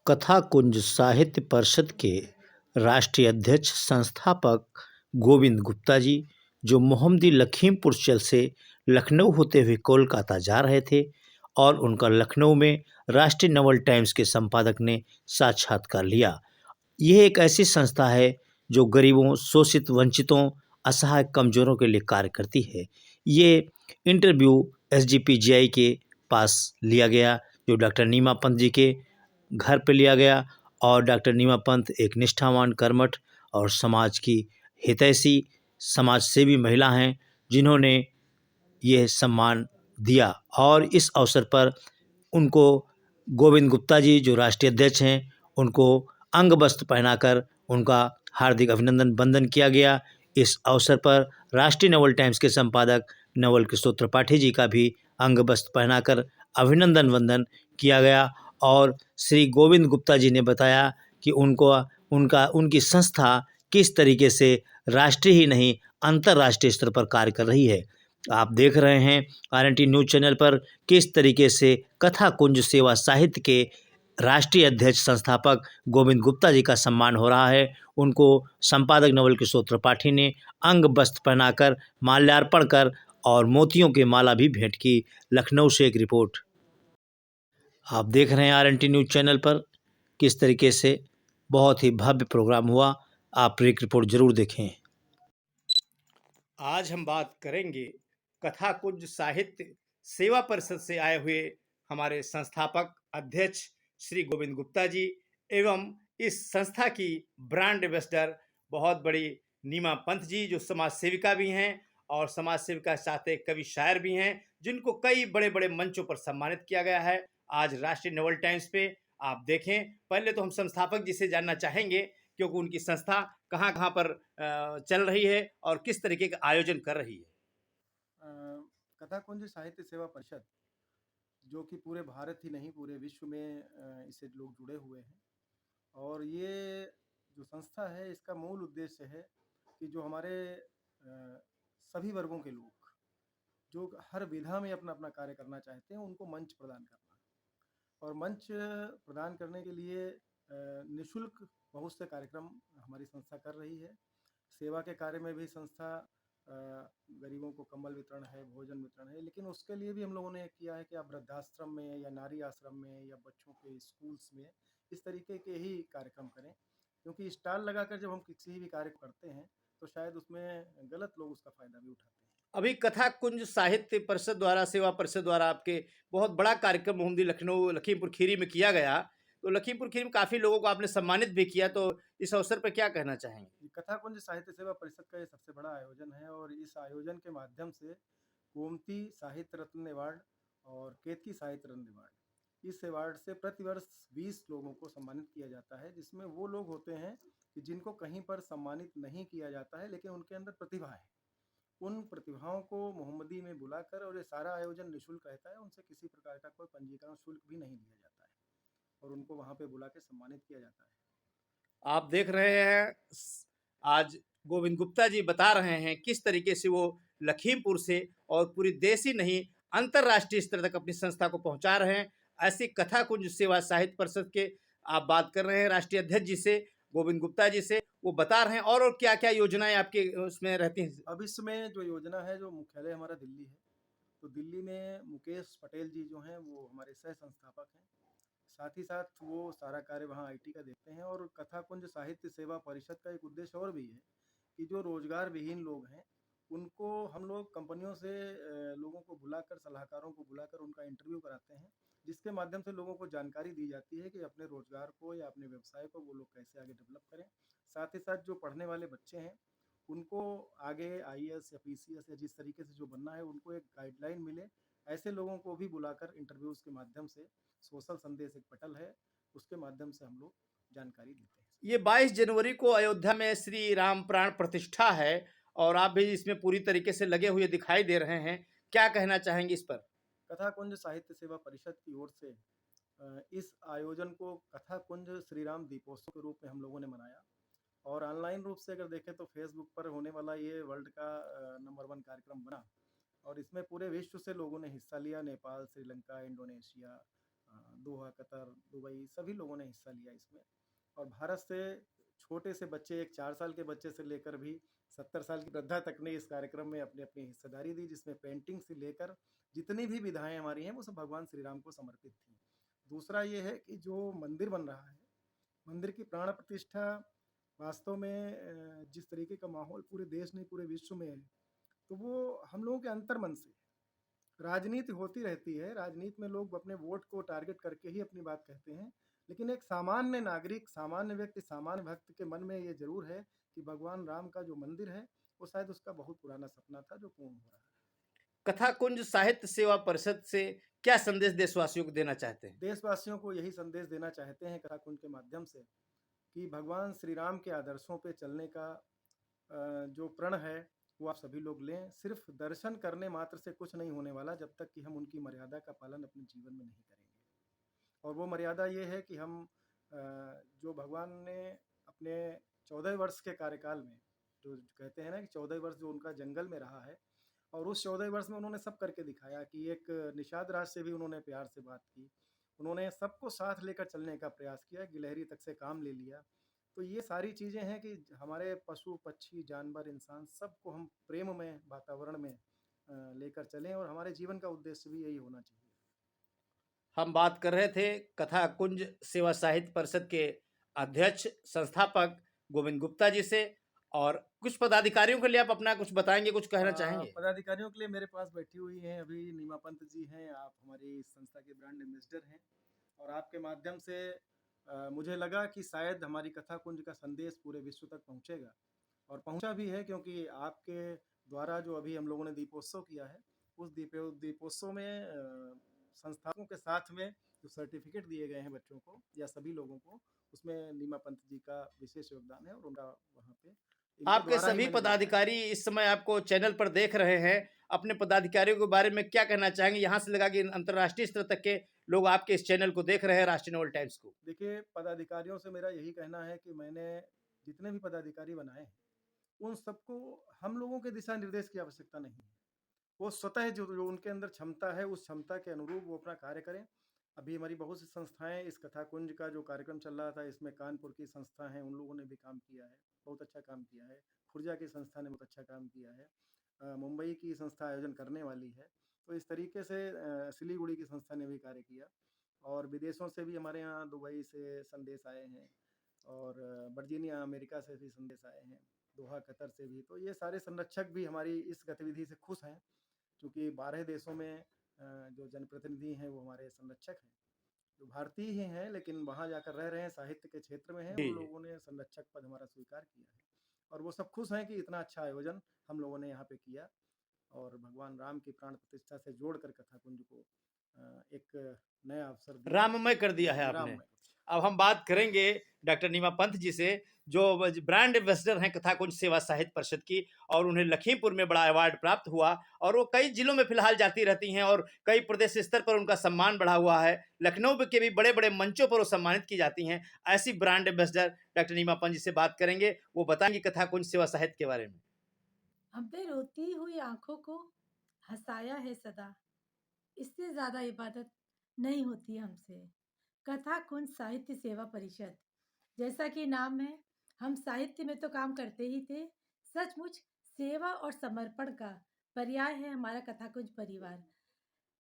कथा कुंज साहित्य परिषद के राष्ट्रीय अध्यक्ष संस्थापक गोविंद गुप्ता जी, जो मोहम्मदी लखीमपुर से लखनऊ होते हुए कोलकाता जा रहे थे और उनका लखनऊ में राष्ट्रीय नवल टाइम्स के संपादक ने साक्षात्कार लिया। यह एक ऐसी संस्था है जो गरीबों, शोषित, वंचितों, असहाय, कमजोरों के लिए कार्य करती है। ये इंटरव्यू एसजीपीजीआई के पास लिया गया, जो डॉक्टर नीमा पंत जी के घर पे लिया गया। और डॉक्टर नीमा पंत एक निष्ठावान, कर्मठ और समाज की हितैषी, समाज सेवी महिला हैं, जिन्होंने यह सम्मान दिया। और इस अवसर पर उनको गोविंद गुप्ता जी, जो राष्ट्रीय अध्यक्ष हैं, उनको अंग वस्त्र पहनाकर उनका हार्दिक अभिनंदन वंदन किया गया। इस अवसर पर राष्ट्रीय नवल टाइम्स के संपादक नवल किशोर त्रिपाठी जी का भी अंग वस्त्र पहनाकर अभिनंदन वंदन किया गया। और श्री गोविंद गुप्ता जी ने बताया कि उनकी संस्था किस तरीके से राष्ट्रीय ही नहीं अंतर्राष्ट्रीय स्तर पर कार्य कर रही है। आप देख रहे हैं आरएनटी न्यूज़ चैनल पर किस तरीके से कथा कुंज सेवा साहित्य के राष्ट्रीय अध्यक्ष संस्थापक गोविंद गुप्ता जी का सम्मान हो रहा है। उनको संपादक नवल किशोर त्रिपाठी ने अंग वस्त्र पहनाकर, माल्यार्पण कर और मोतियों की माला भी भेंट की। लखनऊ से एक रिपोर्ट आप देख रहे हैं आरएनटी न्यूज़ चैनल पर। किस तरीके से बहुत ही भव्य प्रोग्राम हुआ, आप एक रिपोर्ट जरूर देखें। आज हम बात करेंगे कथा कुंज साहित्य सेवा परिषद से आए हुए हमारे संस्थापक अध्यक्ष श्री गोविंद गुप्ता जी एवं इस संस्था की ब्रांड एम्बेसडर बहुत बड़ी नीमा पंत जी, जो समाज सेविका भी हैं और समाज सेविका साथ एक कवि शायर भी हैं, जिनको कई बड़े बड़े मंचों पर सम्मानित किया गया है। आज राष्ट्रीय नवल टाइम्स पे आप देखें। पहले तो हम संस्थापक जी से जानना चाहेंगे, क्योंकि उनकी संस्था कहाँ कहाँ पर चल रही है और किस तरीके का आयोजन कर रही है। कथा कुंज साहित्य सेवा परिषद, जो कि पूरे भारत ही नहीं पूरे विश्व में इससे लोग जुड़े हुए हैं। और ये जो संस्था है, इसका मूल उद्देश्य है कि जो हमारे सभी वर्गों के लोग जो हर विधा में अपना अपना कार्य करना चाहते हैं, उनको मंच प्रदान करना। और मंच प्रदान करने के लिए निःशुल्क बहुत से कार्यक्रम हमारी संस्था कर रही है। सेवा के कार्य में भी संस्था गरीबों को कंबल वितरण है, भोजन वितरण है, लेकिन उसके लिए भी हम लोगों ने किया है कि आप वृद्धाश्रम में या नारी आश्रम में या बच्चों के स्कूल्स में इस तरीके के ही कार्यक्रम करें। क्योंकि स्टॉल लगाकर जब हम किसी भी कार्य करते हैं तो शायद उसमें गलत लोग उसका फायदा भी उठाते हैं। अभी कथा कुंज साहित्य परिषद द्वारा, सेवा परिषद द्वारा आपके बहुत बड़ा कार्यक्रम मोहम्मदी लखनऊ लखीमपुर खीरी में किया गया। तो लखीमपुर खीरी में काफ़ी लोगों को आपने सम्मानित भी किया, तो इस अवसर पर क्या कहना चाहेंगे? कथा कुंज साहित्य सेवा परिषद का ये सबसे बड़ा आयोजन है और इस आयोजन के माध्यम से गोमती साहित्य रत्न अवार्ड और केतकी साहित्य रत्न अवार्ड, इस अवार्ड से प्रतिवर्ष 20 लोगों को सम्मानित किया जाता है, जिसमें वो लोग होते हैं कि जिनको कहीं पर सम्मानित नहीं किया जाता है, लेकिन उनके अंदर प्रतिभा है। उन प्रतिभाओं को मोहम्मदी में बुलाकर, और ये सारा आयोजन निःशुल्क रहता है, उनसे किसी प्रकार का कोई पंजीकरण शुल्क भी नहीं लिया जाता है और उनको वहाँ पे बुला के सम्मानित किया जाता है। आप देख रहे हैं आज गोविंद गुप्ता जी बता रहे हैं किस तरीके से वो लखीमपुर से और पूरी देश ही नहीं अंतर्राष्ट्रीय स्तर तक अपनी संस्था को पहुंचा रहे हैं। ऐसी कथा कुंज सेवा साहित्य परिषद के आप बात कर रहे हैं राष्ट्रीय अध्यक्ष जी से, गोविंद गुप्ता जी से, वो बता रहे हैं और क्या क्या योजनाएं आपके उसमें रहती हैं। अब इसमें जो योजना है, जो मुख्यालय हमारा दिल्ली है, तो दिल्ली में मुकेश पटेल जी जो हैं वो हमारे सह संस्थापक हैं। साथ ही साथ वो सारा कार्य वहाँ आईटी का देखते हैं। और कथा कुंज साहित्य सेवा परिषद का एक उद्देश्य और भी है कि जो रोजगार विहीन लोग हैं, उनको हम लोग कंपनियों से लोगों को बुलाकर, सलाहकारों को बुलाकर उनका इंटरव्यू कराते हैं, जिसके माध्यम से लोगों को जानकारी दी जाती है कि अपने रोजगार को या अपने व्यवसाय को वो लोग कैसे आगे डेवलप करें। साथ ही साथ जो पढ़ने वाले बच्चे हैं, उनको आगे आईएएस या पीसीएस या जिस तरीके से जो बनना है, उनको एक गाइडलाइन मिले। ऐसे लोगों को भी बुलाकर इंटरव्यूज के माध्यम से, सोशल संदेश एक पटल है, उसके माध्यम से हम लोग जानकारी देते हैं। ये 22 जनवरी को अयोध्या में श्री राम प्राण प्रतिष्ठा है और आप भी इसमें पूरी तरीके से लगे हुए दिखाई दे रहे हैं। क्या कहना चाहेंगे इस पर? कथा कुंज साहित्य सेवा परिषद की ओर से इस आयोजन को कथा कुंज श्री राम दीपोत्सव के रूप में हम लोगों ने मनाया। और ऑनलाइन रूप से अगर देखें तो फेसबुक पर होने वाला ये वर्ल्ड का नंबर 1 कार्यक्रम बना और इसमें पूरे विश्व से लोगों ने हिस्सा लिया। नेपाल, श्रीलंका, इंडोनेशिया, दोहा, कतर, दुबई सभी लोगों ने हिस्सा लिया इसमें। और भारत से छोटे से बच्चे, एक 4 साल के बच्चे से लेकर भी 70 साल की वृद्धा तक ने इस कार्यक्रम में अपनी-अपनी हिस्सेदारी दी, जिसमें पेंटिंग से लेकर जितनी भी विधाएँ हमारी हैं, वो सब भगवान श्री राम को समर्पित थी। दूसरा ये है कि जो मंदिर बन रहा है, मंदिर की प्राण प्रतिष्ठा वास्तव में जिस तरीके का माहौल पूरे देश नहीं पूरे विश्व में है, तो वो हम लोगों के अंतर्मन से है। राजनीति होती रहती है, राजनीति में लोग अपने वोट को टारगेट करके ही अपनी बात कहते हैं, लेकिन एक सामान्य नागरिक, सामान्य व्यक्ति, सामान्य भक्त के मन में ये ज़रूर है कि भगवान राम का जो मंदिर है, वो शायद उसका बहुत पुराना सपना था जो पूर्ण हो रहा है। कथा कुंज साहित्य सेवा परिषद से क्या संदेश देशवासियों को देना चाहते हैं? देशवासियों को यही संदेश देना चाहते हैं कथाकुंज के माध्यम से कि भगवान श्री राम के आदर्शों पे चलने का जो प्रण है, वो आप सभी लोग लें। सिर्फ़ दर्शन करने मात्र से कुछ नहीं होने वाला जब तक कि हम उनकी मर्यादा का पालन अपने जीवन में नहीं करेंगे। और वो मर्यादा ये है कि हम जो भगवान ने अपने 14 वर्ष के कार्यकाल में, जो कहते हैं ना कि 14 वर्ष जो उनका जंगल में रहा है, और उस 14 वर्ष में उन्होंने सब करके दिखाया कि एक निषाद राज से भी उन्होंने प्यार से बात की। उन्होंने सबको साथ लेकर चलने का प्रयास किया, गिलहरी तक से काम ले लिया। तो ये सारी चीज़ें हैं कि हमारे पशु, पक्षी, जानवर, इंसान सबको हम प्रेममय वातावरण में लेकर चलें, और हमारे जीवन का उद्देश्य भी यही होना चाहिए। हम बात कर रहे थे कथा कुंज सेवा साहित्य परिषद के अध्यक्ष संस्थापक गोविंद गुप्ता जी से, और कुछ पदाधिकारियों के लिए आप अपना कुछ बताएंगे, कुछ कहना चाहेंगे? पदाधिकारियों के लिए मेरे पास बैठी हुई हैं अभी नीमा पंत जी हैं, आप हमारी इस संस्था के ब्रांड एम्बेसडर हैं, और आपके माध्यम से मुझे लगा कि शायद हमारी कथा कुंज का संदेश पूरे विश्व तक पहुंचेगा, और पहुंचा भी है, क्योंकि आपके द्वारा जो अभी हम लोगों ने दीपोत्सव किया है, उस दीपोत्सव में संस्थाओं के साथ में जो सर्टिफिकेट दिए गए हैं बच्चों को या सभी लोगों को, उसमें नीमा पंत जी का विशेष योगदान है, और उनका वहाँ पे इनके आपके द्वारा ही सभी मैंने देखा है। पदाधिकारी इस समय आपको चैनल पर देख रहे हैं, अपने पदाधिकारियों के बारे में क्या कहना चाहेंगे? यहाँ से लगा कि अंतर्राष्ट्रीय स्तर तक के लोग आपके इस चैनल को देख रहे हैं, राष्ट्रीय नोबेल टाइम्स को। देखिए, पदाधिकारियों से मेरा यही कहना है कि मैंने जितने भी पदाधिकारी बनाए हैं, उन सबको हम लोगों के दिशा निर्देश की आवश्यकता नहीं है। वो स्वतः जो जो उनके अंदर क्षमता है, उस क्षमता के अनुरूप वो अपना कार्य करें। अभी हमारी बहुत सी संस्थाएँ, इस कथाकुंज का जो कार्यक्रम चल रहा था, इसमें कानपुर की संस्था है, उन लोगों ने भी काम किया है, बहुत अच्छा काम किया है। खुर्जा की संस्था ने बहुत अच्छा काम किया है। मुंबई की संस्था आयोजन करने वाली है। तो इस तरीके से सिलीगुड़ी की संस्था ने भी कार्य किया, और विदेशों से भी हमारे यहाँ दुबई से संदेश आए हैं, और वर्जीनिया अमेरिका से भी संदेश आए हैं, दोहा कतर से भी। तो ये सारे संरक्षक भी हमारी इस गतिविधि से खुश हैं, चूँकि 12 देशों में जो जनप्रतिनिधि हैं वो हमारे संरक्षक हैं, जो भारतीय ही हैं लेकिन वहाँ जाकर रह रहे हैं, साहित्य के क्षेत्र में हैं, जी। उन लोगों ने संरक्षक पद हमारा स्वीकार किया है, और वो सब खुश हैं कि इतना अच्छा आयोजन हम लोगों ने यहाँ पे किया, और भगवान राम की प्राण प्रतिष्ठा से जोड़कर कथाकुंज को एक नया अवसर दिया, राममय कर दिया है आपने। राममय। अब हम बात करेंगे डॉक्टर नीमा पंत जी से, जो ब्रांड एम्बेसडर हैं कथा कुंज सेवा साहित्य परिषद की, और उन्हें लखीमपुर में बड़ा अवार्ड प्राप्त हुआ, और वो कई जिलों में फिलहाल जाती रहती हैं, और कई प्रदेश स्तर पर उनका सम्मान बढ़ा हुआ है। लखनऊ के भी बड़े बड़े मंचों पर वो सम्मानित की जाती हैं। ऐसी ब्रांड एम्बेसडर डॉक्टर नीमा पंत जी से बात करेंगे, वो बताएंगे कथा कुंज सेवा साहित्य के बारे में। हमने रोती हुई आंखों को हंसाया है सदा, इससे ज्यादा इबादत नहीं होती हमसे। कथा कुंज साहित्य सेवा परिषद, जैसा कि नाम है, हम साहित्य में तो काम करते ही थे, सचमुच सेवा और समर्पण का पर्याय है हमारा कथा कुंज परिवार।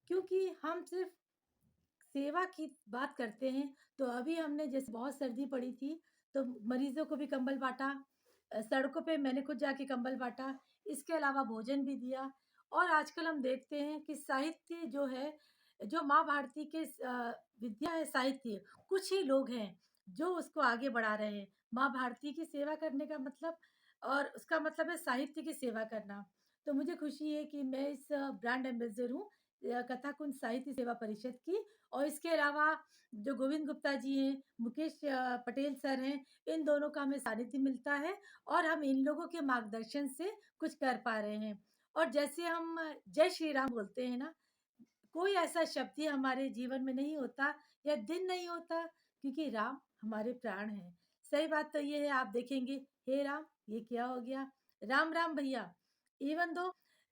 क्योंकि हम सिर्फ सेवा की बात करते हैं, तो अभी हमने जैसे बहुत सर्दी पड़ी थी, तो मरीजों को भी कंबल बांटा, सड़कों पे मैंने खुद जाके कंबल बांटा, इसके अलावा भोजन भी दिया। और आजकल हम देखते हैं कि साहित्य जो है, जो माँ भारती के विद्या है साहित्य, कुछ ही लोग हैं जो उसको आगे बढ़ा रहे हैं। माँ भारती की सेवा करने का मतलब, और उसका मतलब है साहित्य की सेवा करना। तो मुझे खुशी है कि मैं इस ब्रांड एम्बेसडर हूँ कथा कुंज साहित्य सेवा परिषद की। और इसके अलावा जो गोविंद गुप्ता जी हैं, मुकेश पटेल सर हैं, इन दोनों का हमें सानिध्य मिलता है, और हम इन लोगों के मार्गदर्शन से कुछ कर पा रहे हैं। और जैसे हम जय श्री राम बोलते हैं ना, कोई ऐसा शब्द ही हमारे जीवन में नहीं होता या दिन नहीं होता, क्योंकि राम हमारे प्राण हैं। सही बात तो ये है, आप देखेंगे, हे राम ये क्या हो गया, राम राम भैया। इवन दो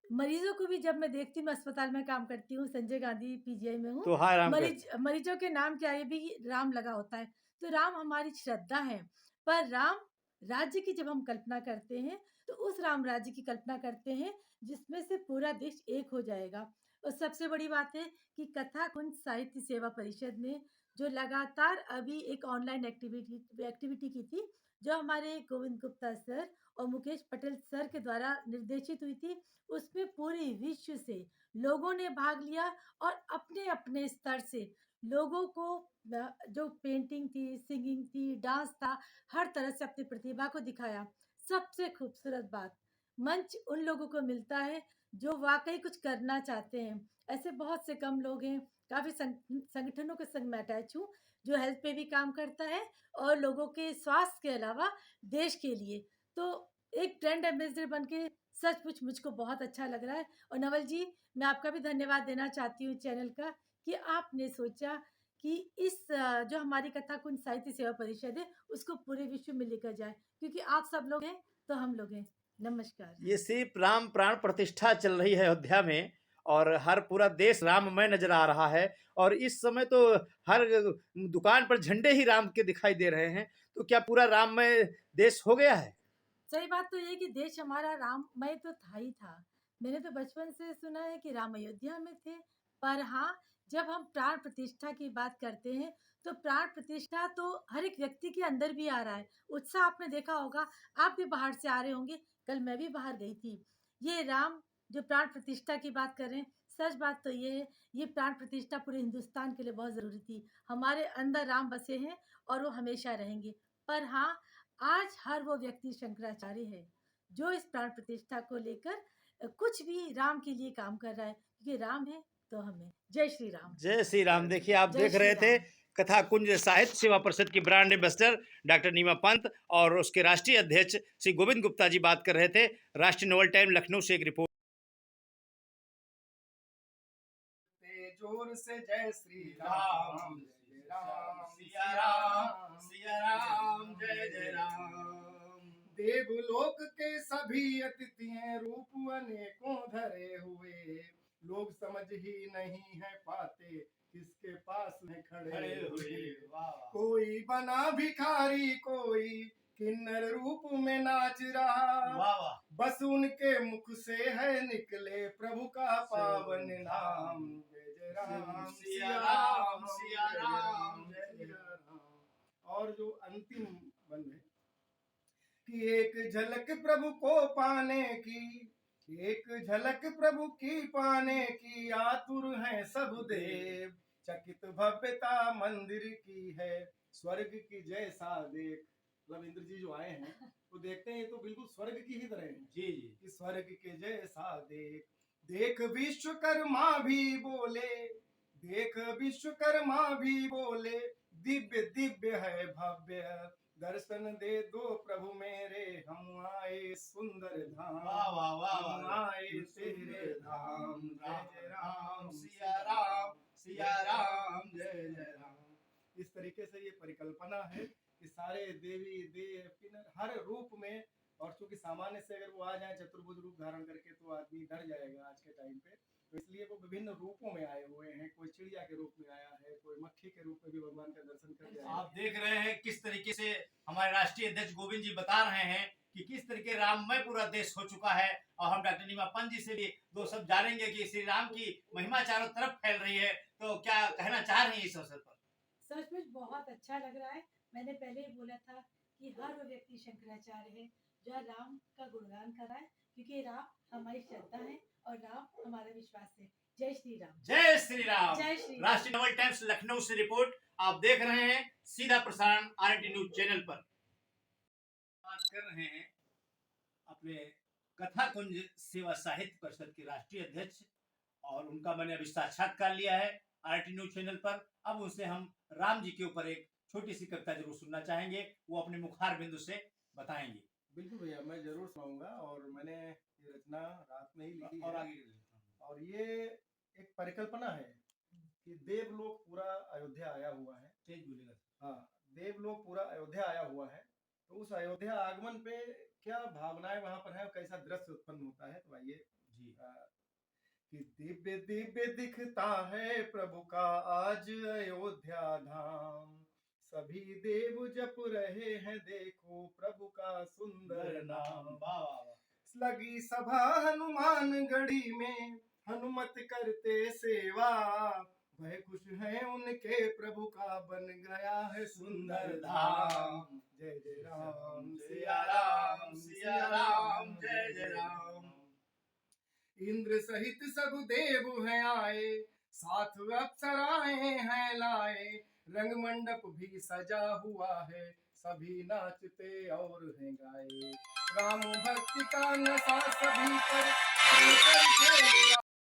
मरीजों को भी जब मैं देखती हूँ, मैं अस्पताल में काम करती हूँ, संजय गांधी पीजीआई में हूँ। तो हाँ, राम कहते हैं। मरीजों के नाम के आगे भी राम लगा होता है। तो राम हमारी श्रद्धा है, पर राम राज्य की जब हम कल्पना करते हैं, तो उस राम राज्य की कल्पना करते हैं जिसमें से पूरा देश एक हो जाएगा। और सबसे बड़ी बात है कि कथा कुंज साहित्य सेवा परिषद ने जो लगातार अभी एक ऑनलाइन एक्टिविटी की थी, जो हमारे गोविंद गुप्ता सर और मुकेश पटेल सर के द्वारा निर्देशित हुई थी, उसमें पूरे विश्व से लोगों ने भाग लिया और अपने-अपने स्तर से लोगों को जो पेंटिंग थी, सिंगिंग थी, डांस था, हर तरह से अपनी प्रतिभा को दिखाया। सबसे खूबसूरत बात, मंच उन लोगों को मिलता है जो वाक़ई कुछ करना चाहते हैं। ऐसे बहुत से कम लोग हैं, काफ़ी संगठनों के संग मैं अटैच हूँ, जो हेल्थ पे भी काम करता है और लोगों के स्वास्थ्य के अलावा देश के लिए। तो एक ब्रांड एम्बेसडर बन के सचमुच मुझको बहुत अच्छा लग रहा है। और नवल जी, मैं आपका भी धन्यवाद देना चाहती हूँ चैनल का कि आपने सोचा कि इस जो हमारी कथा कुंज साहित्य सेवा परिषद है, उसको पूरे विश्व में लेकर जाए, क्योंकि आप सब लोग हैं, तो हम लोग हैं। नमस्कार। ये सिर्फ राम प्राण प्रतिष्ठा चल रही है अयोध्या में और हर पूरा देश राममय नजर आ रहा है। और इस समय तो हर दुकान पर झंडे ही राम के दिखाई दे रहे हैं। तो क्या पूरा राममय देश हो गया है? सही बात तो ये है कि देश हमारा राममय तो था ही था। मैंने तो बचपन से सुना है कि राम अयोध्या में थे। पर हाँ, जब हम प्राण प्रतिष्ठा की बात करते हैं, तो प्राण प्रतिष्ठा तो हर एक व्यक्ति के अंदर भी आ रहा है। उत्साह आपने देखा होगा, आप भी बाहर से आ रहे होंगे, कल मैं भी बाहर गई थी। ये राम जो प्राण प्रतिष्ठा की बात कर रहे हैं, सच बात तो ये है, ये प्राण प्रतिष्ठा पूरे हिंदुस्तान के लिए बहुत ज़रूरी थी। हमारे अंदर राम बसे हैं और वो हमेशा रहेंगे। पर हाँ, आज हर वो व्यक्ति शंकराचार्य है जो इस प्राण प्रतिष्ठा को लेकर कुछ भी राम के लिए काम कर रहा है, क्योंकि राम है तो हम हैं। जय श्री राम। जय श्री राम। देखिए, आप जय देख श्री रहे थे राम। कथा कुंज साहित्य सेवा परिषद की ब्रांड एम्बेसडर डॉक्टर नीमा पंत और उसके राष्ट्रीय अध्यक्ष श्री गोविंद गुप्ता जी बात कर रहे थे। राष्ट्रीय नोबल टाइम लखनऊ से एक रिपोर्ट। जोर से जय श्री राम, जय राम, सिया राम, जय जय राम। देवलोक के सभी अतिथियां रूप अनेकों धरे हुए, लोग समझ ही नहीं है पाते किसके पास में खड़े हुए। कोई बना भिखारी, कोई किन्नर रूप में नाच रहा, बस उनके मुख से है निकले प्रभु का पावन नाम। जय जय राम, सिया राम, सिया राम, जय जय राम। और जो अंतिम बंद है कि एक झलक प्रभु को पाने की, एक झलक प्रभु की पाने की आतुर हैं सब देव। चकित भव्यता मंदिर की है, स्वर्ग की जैसा देख। मतलब इंद्र जी जो आए हैं वो देखते हैं, ये तो बिल्कुल स्वर्ग की ही तरह है जी जी, कि स्वर्ग के जैसा देख। देख विश्वकर्मा भी बोले, देख विश्वकर्मा भी बोले, दिव्य दिव्य है भव्य, दर्शन दे दो प्रभु मेरे, हम आए सुंदर धाम। वाह वाह वाह, हम आए तेरे धाम। जय जय राम, सिया राम, सिया राम, जय जय राम। इस तरीके से ये परिकल्पना है कि सारे देवी देव किन्नर हर रूप में, और चूंकि सामान्य से अगर वो आ जाए चतुर्भुज रूप धारण करके तो आदमी डर जाएगा आज के टाइम पे, तो इसलिए वो विभिन्न रूपों में आए हुए हैं। कोई चिड़िया के रूप में आया है, कोई मक्खी के रूप में भी भगवान का दर्शन करके आया। आप देख रहे हैं किस तरीके से हमारे राष्ट्रीय अध्यक्ष गोविंद जी बता रहे हैं कि किस तरीके राममय पूरा देश हो चुका है। और हम डॉक्टर नीमा पंत जी से भी दो शब्द जानेंगे कि श्री राम की महिमा चारों तरफ फैल रही है, तो क्या कहना चाह रही है इस अवसर पर? सचमुच बहुत अच्छा लग रहा है। मैंने पहले ही बोला था कि हर वो व्यक्ति शंकराचार्य है जो राम का गुणगान कर रहा है, क्योंकि राम हमारी श्रद्धा है और राम हमारा विश्वास है। जय श्री राम। जय श्री राम। जय श्री राम। राष्ट्रीय नोबल टाइम्स लखनऊ से रिपोर्ट आप देख रहे हैं, सीधा प्रसारण आरटी न्यूज चैनल पर। बात कर रहे हैं अपने कथा कुंज सेवा साहित्य परिषद के राष्ट्रीय अध्यक्ष, और उनका मैंने अभी साक्षात्कार लिया है आरटी न्यूज चैनल पर। अब उनसे हम राम जी के ऊपर एक छोटी सी कविता जरूर सुनना चाहेंगे, वो अपने मुखार बिंदु से बताएंगे। बिल्कुल भैया, मैं जरूर सुनाऊंगा। और मैंने ये रचना रात में ही लिखी और है। आगे और ये एक परिकल्पना है कि देवलोक पूरा अयोध्या आया हुआ है। तेज बोलेगा। हाँ, देवलोक पूरा अयोध्या आया हुआ है, तो उस अयोध्या आगमन पे क्या भावनाएं वहां पर है और कैसा दृश्य उत्पन्न होता है, तो आइए जी कि दिव्य दिव्य दिखता है प्रभु का आज अयोध्या धाम। सभी देव जप रहे हैं देखो प्रभु का सुंदर नाम। वाह वाह वाह लगी सभा हनुमान गढ़ी में, हनुमत करते सेवा। वह खुश हैं उनके प्रभु का बन गया है सुंदर धाम। जय जय राम सिया राम सिया राम जय जय राम। इंद्र सहित सब देव हैं आए, साथ अप्सराएं हैं लाए। रंग मंडप भी सजा हुआ है, सभी नाचते और हैं गाए। राम भक्ति का नशा सभी पर, शंकर के